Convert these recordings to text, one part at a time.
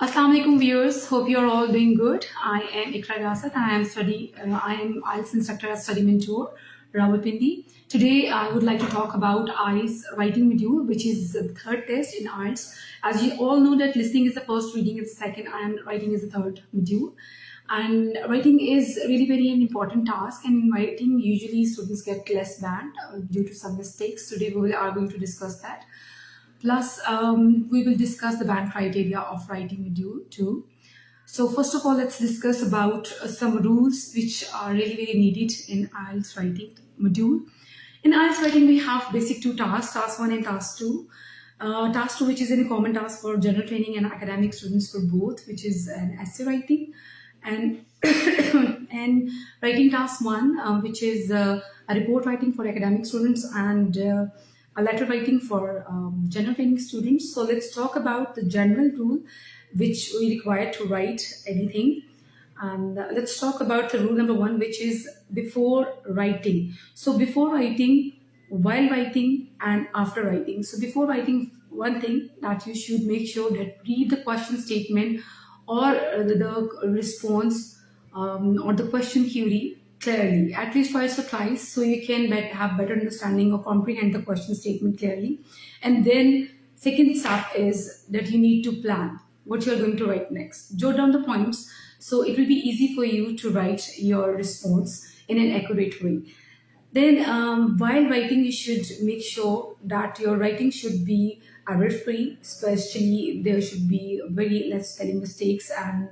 Assalamu alaikum viewers, hope you are all doing good. I am Ikra Gasat. I am IELTS instructor at Study Mentor, Rawalpindi. Today I would like to talk about IELTS writing module, which is the third test in IELTS. As you all know that listening is the first, reading is the second, and writing is the third module. And writing is really very an important task, and in writing usually students get less band due to some mistakes. Today we are going to discuss that. Plus, we will discuss the band criteria of writing module 2. So first of all, let's discuss about some rules which are really very needed in IELTS writing module. In IELTS writing, we have basic two tasks, task 1 and task 2. Task 2, which is a common task for general training and academic students for both, which is an essay writing. And, and writing task 1, which is a report writing for academic students and a letter writing for general training students. So let's talk about the general rule which we require to write anything. And let's talk about the rule number 1, which is before writing. So before writing, while writing, and after writing. So before writing, one thing that you should make sure that read the question statement or the response or the question query clearly, at least twice or thrice, so you can have better understanding or comprehend the question statement clearly. And then second step is that you need to plan what you're going to write next. Jot down the points so it will be easy for you to write your response in an accurate way. Then while writing, you should make sure that your writing should be error-free, especially there should be very less spelling mistakes, and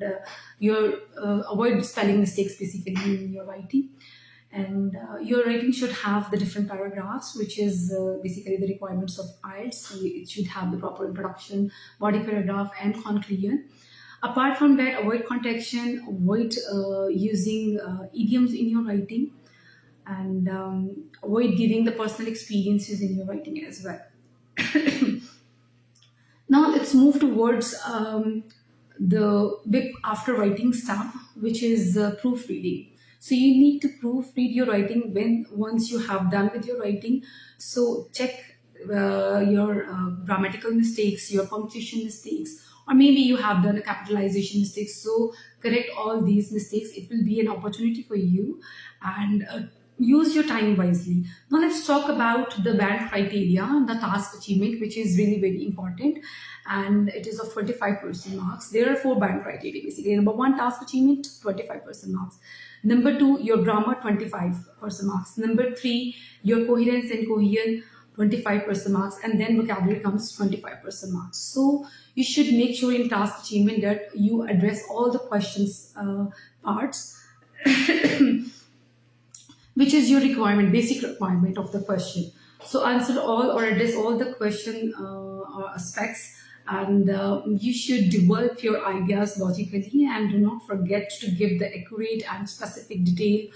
avoid spelling mistakes basically in your writing. And your writing should have the different paragraphs, which is basically the requirements of IELTS. So it should have the proper introduction, body paragraph, and conclusion. Apart from that, avoid contraction, avoid using idioms in your writing, and avoid giving the personal experiences in your writing as well. Now let's move towards the bit after writing step, which is proofreading. So you need to proofread your writing once you have done with your writing. So check your grammatical mistakes, your punctuation mistakes, or maybe you have done a capitalization mistake. So correct all these mistakes. It will be an opportunity for you, and use your time wisely. Now let's talk about the band criteria, the task achievement, which is really very important, and it is of 25% marks. There are 4 band criteria basically. Number 1, task achievement, 25% marks. Number 2, your grammar, 25% marks. Number 3, your coherence and cohesion, 25% marks, and then vocabulary comes 25% marks. So you should make sure in task achievement that you address all the questions parts which is your requirement, basic requirement of the question. So answer all or address all the question or aspects, and you should develop your ideas logically, and do not forget to give the accurate and specific detail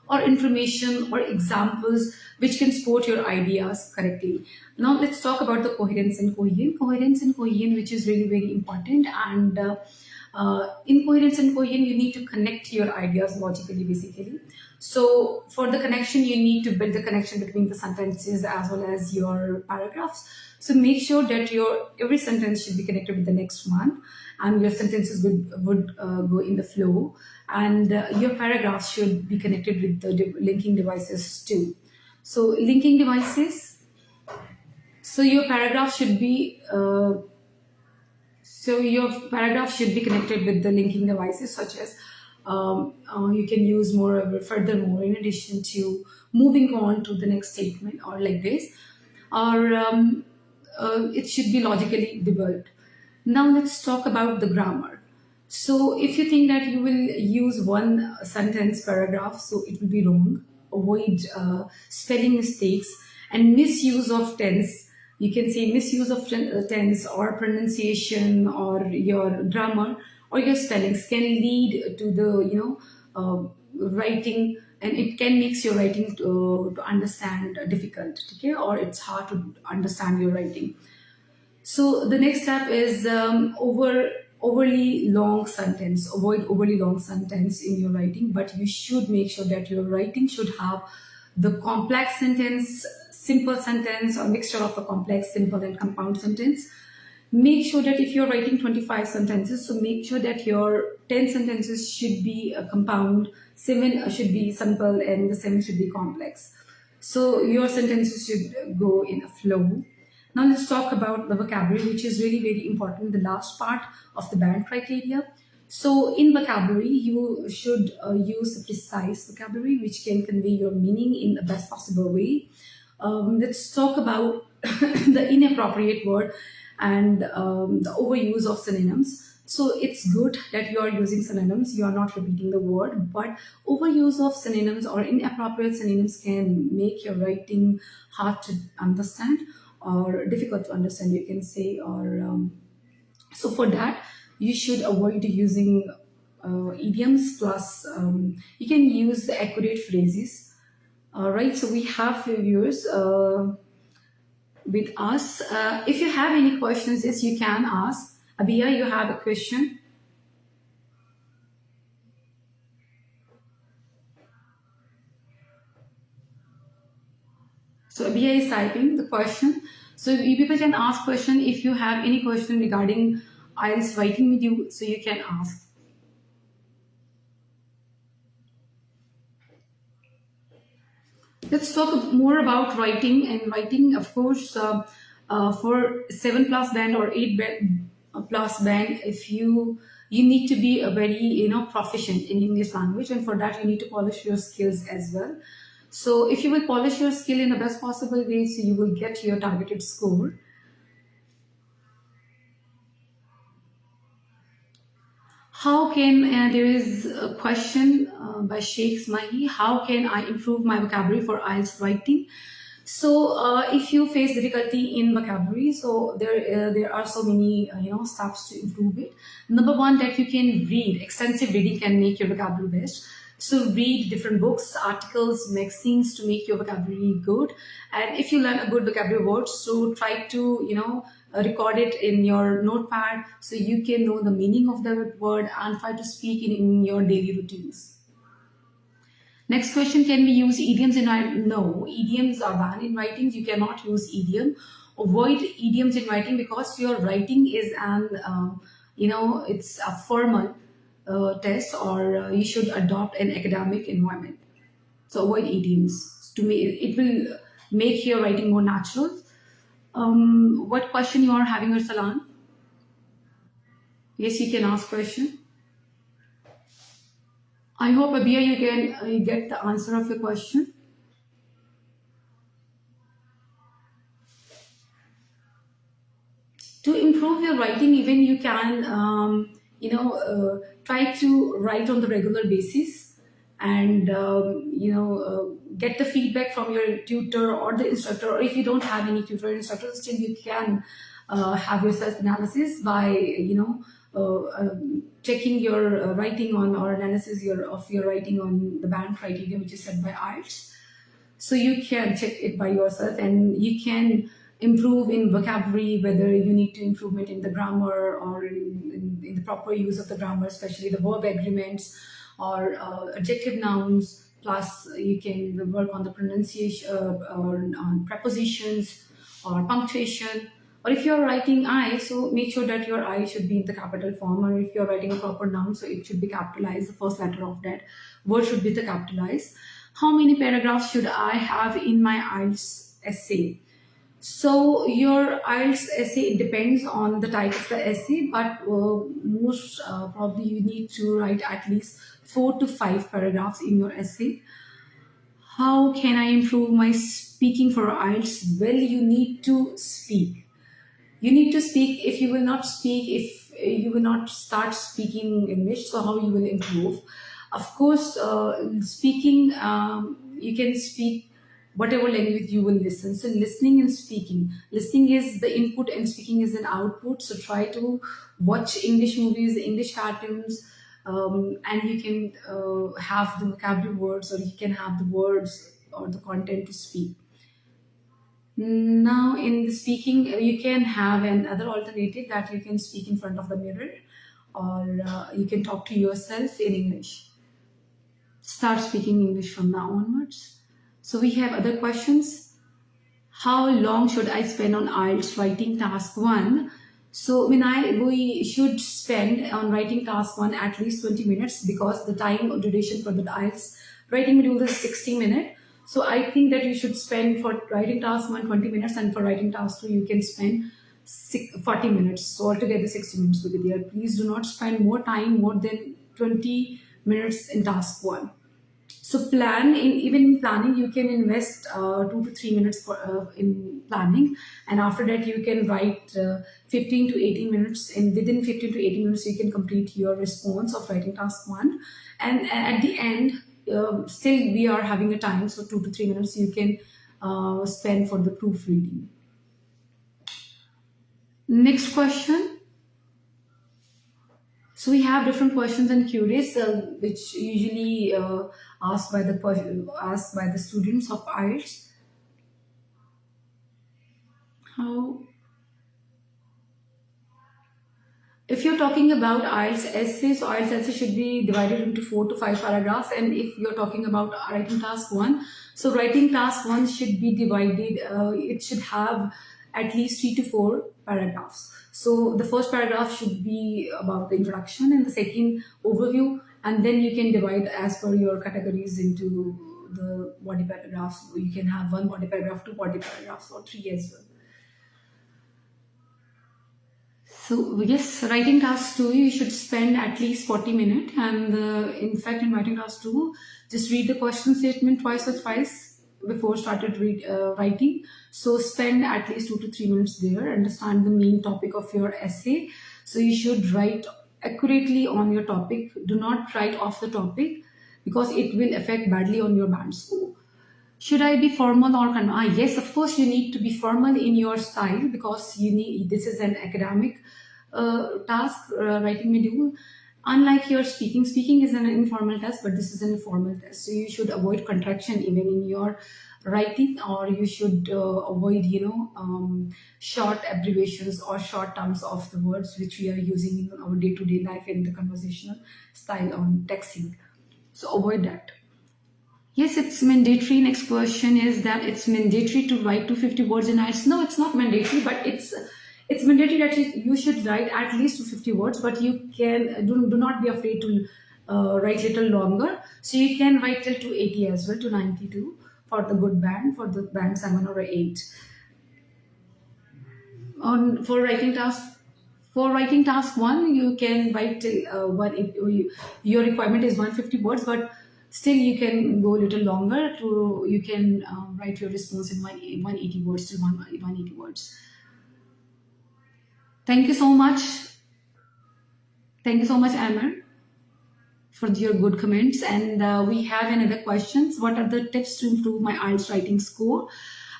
or information or examples which can support your ideas correctly. Now let's talk about the coherence and cohesion. Coherence and cohesion, which is really very important, and in coherence and cohesion, you need to connect your ideas logically basically. So for the connection, you need to build the connection between the sentences as well as your paragraphs. So make sure that your every sentence should be connected with the next one, and your sentences would go in the flow, and your paragraphs should be connected with the linking devices too. So linking devices. So your paragraph should be connected with the linking devices, such as you can use furthermore in addition to moving on to the next statement, or like this, or it should be logically developed. Now let's talk about the grammar. So if you think that you will use one sentence paragraph, so it will be wrong. Avoid spelling mistakes and misuse of tense. You can say misuse of tense or pronunciation or your grammar or your spellings can lead to the writing, and it can make your writing to understand difficult, okay, or it's hard to understand your writing. So the next step is overly long sentence. Avoid overly long sentence in your writing, but you should make sure that your writing should have the complex sentence, simple sentence, or mixture of the complex, simple, and compound sentence. Make sure that if you're writing 25 sentences, so make sure that your 10 sentences should be a compound, 7 should be simple, and the 7 should be complex. So your sentences should go in a flow. Now let's talk about the vocabulary, which is really very important, the last part of the band criteria. So in vocabulary, you should use the precise vocabulary which can convey your meaning in the best possible way. Let's talk about the inappropriate word and the overuse of synonyms. So it's good that you are using synonyms, you are not repeating the word, but overuse of synonyms or inappropriate synonyms can make your writing hard to understand or difficult to understand, you can say, or so for that you should avoid using idioms, plus you can use the accurate phrases. All right, so we have few viewers with us. If you have any questions, yes, you can ask. Abia, you have a question? So Abia is typing the question. So you people can ask question if you have any question regarding IELTS writing with you, so you can ask. Let's talk more about writing. And writing, of course, for 7 plus band or 8 plus band, if you need to be a very proficient in English language, and for that you need to polish your skills as well. So if you will polish your skill in the best possible way, so you will get your targeted score. How can, there is a question by Sheikh Smahi, how can I improve my vocabulary for IELTS writing? So if you face difficulty in vocabulary, so there are so many steps to improve it. Number one, that you can read. Extensive reading can make your vocabulary best. So read different books, articles, magazines to make your vocabulary good. And if you learn a good vocabulary word, so try to record it in your notepad so you can know the meaning of the word and try to speak in your daily routines. Next question, can we use idioms in writing? No, idioms are banned in writing. You cannot use idiom. Avoid idioms in writing because your writing is it's a formal test, or you should adopt an academic environment. So avoid idioms. To me, it will make your writing more natural. What question you are having, Ursalan? Yes, you can ask question. I hope, Abia, you can get the answer of your question. To improve your writing, even you can try to write on the regular basis, and get the feedback from your tutor or the instructor, or if you don't have any tutor or instructor, still you can have your self analysis by checking your writing on, or analysis of your writing on the band criteria which is set by IELTS. So you can check it by yourself, and you can improve in vocabulary, whether you need to improvement in the grammar or in the proper use of the grammar, especially the verb agreements or adjective nouns. Plus you can work on the pronunciation or on prepositions or punctuation. Or if you're writing I, so make sure that your I should be in the capital form, or if you're writing a proper noun, so it should be capitalized, the first letter of that word should be the capitalized. How many paragraphs should I have in my IELTS essay? So your IELTS essay, it depends on the type of the essay, but most probably you need to write at least 4 to 5 paragraphs in your essay. How can I improve my speaking for IELTS? Well, you need to speak. You need to speak. If you will not speak, if you will not start speaking English, so how you will improve? Of course, speaking, you can speak whatever language you will listen. So listening and speaking. Listening is the input and speaking is an output. So try to watch English movies, English cartoons, and you can have the vocabulary words, or you can have the words or the content to speak. Now in the speaking, you can have another alternative, that you can speak in front of the mirror, or you can talk to yourself in English. Start speaking English from now onwards. So we have other questions. How long should I spend on IELTS writing task 1? So we should spend on writing task one at least 20 minutes because the time or duration for the IELTS writing module is 60 minutes. So I think that you should spend for writing task one 20 minutes, and for writing task two you can spend 40 minutes. So altogether 60 minutes will be there. Please do not spend more than 20 minutes in task one. So even in planning, you can invest 2 to 3 minutes in planning, and after that you can write 15 to 18 minutes. And within 15 to 18 minutes, you can complete your response of writing task one. And at the end, still we are having a time, so 2 to 3 minutes you can spend for the proofreading. Next question. So we have different questions and queries which usually asked by the students of IELTS. How? If you're talking about IELTS essays, IELTS essay should be divided into 4 to 5 paragraphs. And if you're talking about writing task one, so writing task one should be divided. It should have at least 3 to 4 paragraphs. So the first paragraph should be about the introduction, and the second overview, and then you can divide as per your categories into the body paragraphs. You can have one body paragraph, 2 body paragraphs, or 3 as well. So yes, writing task two, you should spend at least 40 minutes. And in fact, in writing task two, just read the question statement twice or thrice before writing. So spend at least 2 to 3 minutes there. Understand the main topic of your essay. So you should write accurately on your topic. Do not write off the topic because it will affect badly on your band score. Should I be formal or yes, of course you need to be formal in your style because this is an academic task, writing module. Unlike your speaking is an informal test, but this is an formal test. So you should avoid contraction even in your writing, or you should avoid short abbreviations or short terms of the words which we are using in our day-to-day life in the conversational style on texting. So avoid that. Yes, it's mandatory. Next question is that it's mandatory to write 250 words in IELTS. No, it's not mandatory, but it's mandatory that you should write at least 250 words. But you can do not be afraid to write little longer. So you can write till 280 as well, to 92 for the good band, for the band 7 or 8. For writing task one, you can write till your requirement is 150 words, but still you can go a little longer. You can write your response in 180 words to 180 words. Thank you so much. Thank you so much, Amber, for your good comments. And we have another questions. What are the tips to improve my IELTS writing score?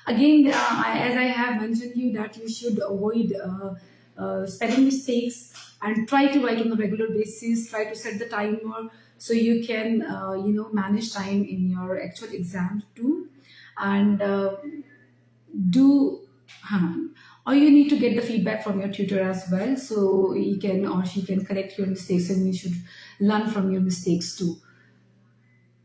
Again, as I have mentioned you that you should avoid spelling mistakes and try to write on a regular basis. Try to set the timer so you can manage time in your actual exam too. And or you need to get the feedback from your tutor as well, so he can or she can correct your mistakes, and you should learn from your mistakes too.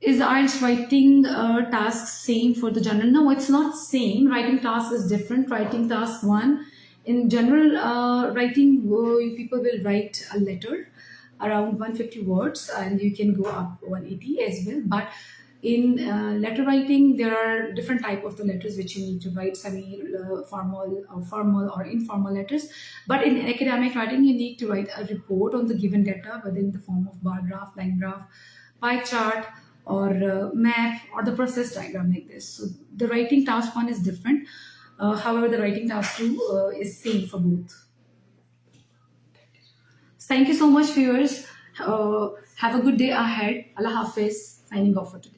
Is IELTS writing task same for the general? No, it's not same. Writing task is different. Writing task one, in general writing, people will write a letter around 150 words, and you can go up 180 as well. But in letter writing, there are different type of the letters which you need to write, formal or informal letters. But in academic writing, you need to write a report on the given data, whether in the form of bar graph, line graph, pie chart, or map, or the process diagram like this. So the writing task one is different. However, the writing task two is same for both. Thank you so much, viewers. Have a good day ahead. Allah Hafiz. Signing off for today.